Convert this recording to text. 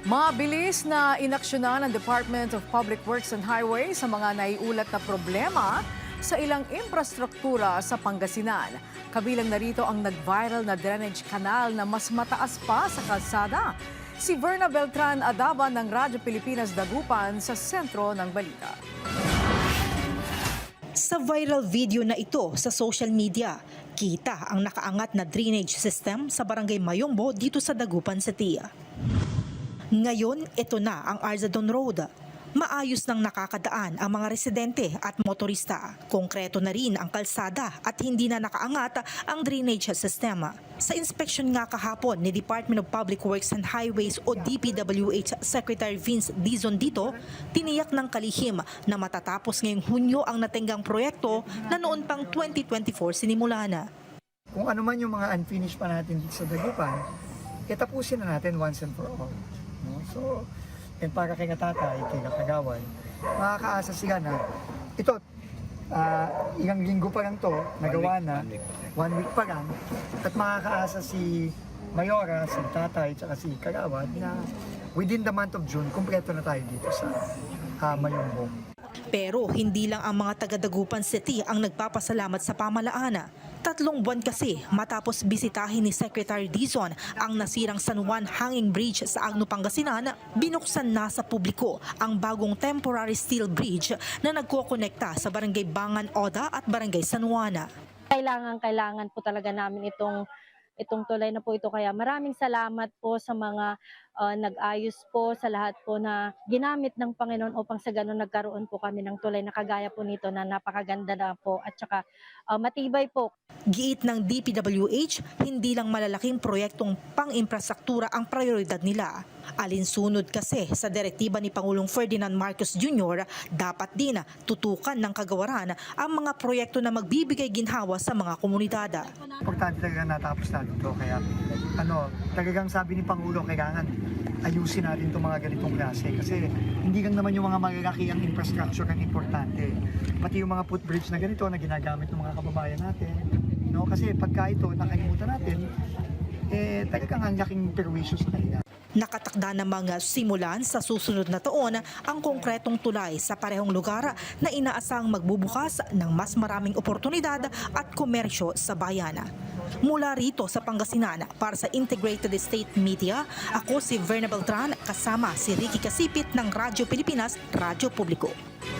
Mabilis na inaksyonan ng Department of Public Works and Highways sa mga naiulat na problema sa ilang infrastruktura sa Pangasinan. Kabilang na rito ang nag-viral na drainage canal na mas mataas pa sa kalsada. Si Verna Beltran Adaban ng Radyo Pilipinas Dagupan sa sentro ng balita. Sa viral video na ito sa social media, kita ang nakaangat na drainage system sa Barangay Mayombo dito sa Dagupan City. Ngayon, ito na ang Arzadon Road. Maayos nang nakakadaan ang mga residente at motorista. Konkreto na rin ang kalsada at hindi na nakaangat ang drainage system. Sa inspeksyon nga kahapon ni Department of Public Works and Highways o DPWH Secretary Vince Dizon dito, tiniyak ng kalihim na matatapos ngayong Hunyo ang natinggang proyekto na noon pang 2024 sinimula na. Kung ano man yung mga unfinished pa natin dito sa Dagupan, itapusin na natin once and for all. No? So, and para kay Tatay, kay Kagawan, makakaasa sila na ito, ilang linggo pa lang to, nagawa na, 1 week pa lang, at makakaasa si Mayora, si Tatay, at si Kagawan na within the month of June, kumpleto na tayo dito sa Mayombo. Pero hindi lang ang mga taga-Dagupan City ang nagpapasalamat sa pamalaan. 3 buwan kasi matapos bisitahin ni Secretary Dizon ang nasirang San Juan Hanging Bridge sa Agno, Pangasinan, binuksan na sa publiko ang bagong temporary steel bridge na nagkokonekta sa Barangay Bangan Oda at Barangay San Juana. Kailangan po talaga namin itong tulay na po ito. Kaya maraming salamat po sa mga nag-ayos po, sa lahat po na ginamit ng Panginoon upang sa ganun nagkaroon po kami ng tulay na kagaya po nito na napakaganda na po at saka matibay po. Giit ng DPWH, hindi lang malalaking proyektong pang-infrastruktura ang prioridad nila. Alinsunod kasi sa direktiba ni Pangulong Ferdinand Marcos Jr., dapat din tutukan ng kagawaran ang mga proyekto na magbibigay ginhawa sa mga komunidad. Importante talaga natapos natin ito. Kaya talagang sabi ni Pangulo, kailangan ayusin natin itong mga ganitong klase. Kasi hindi lang naman yung mga malalaki ang infrastructure ang importante. Pati yung mga footbridge na ganito na ginagamit ng mga kababayan natin. No? Kasi pagka ito nakalimutan natin, talagang ang laking perwisyo sa kanila. Nakatakda namang simulan sa susunod na taon ang konkretong tulay sa parehong lugar na inaasang magbubukas ng mas maraming oportunidad at komersyo sa bayan. Mula rito sa Pangasinan, para sa Integrated State Media, ako si Verna Beltran kasama si Ricky Kasipit ng Radyo Pilipinas, Radyo Publiko.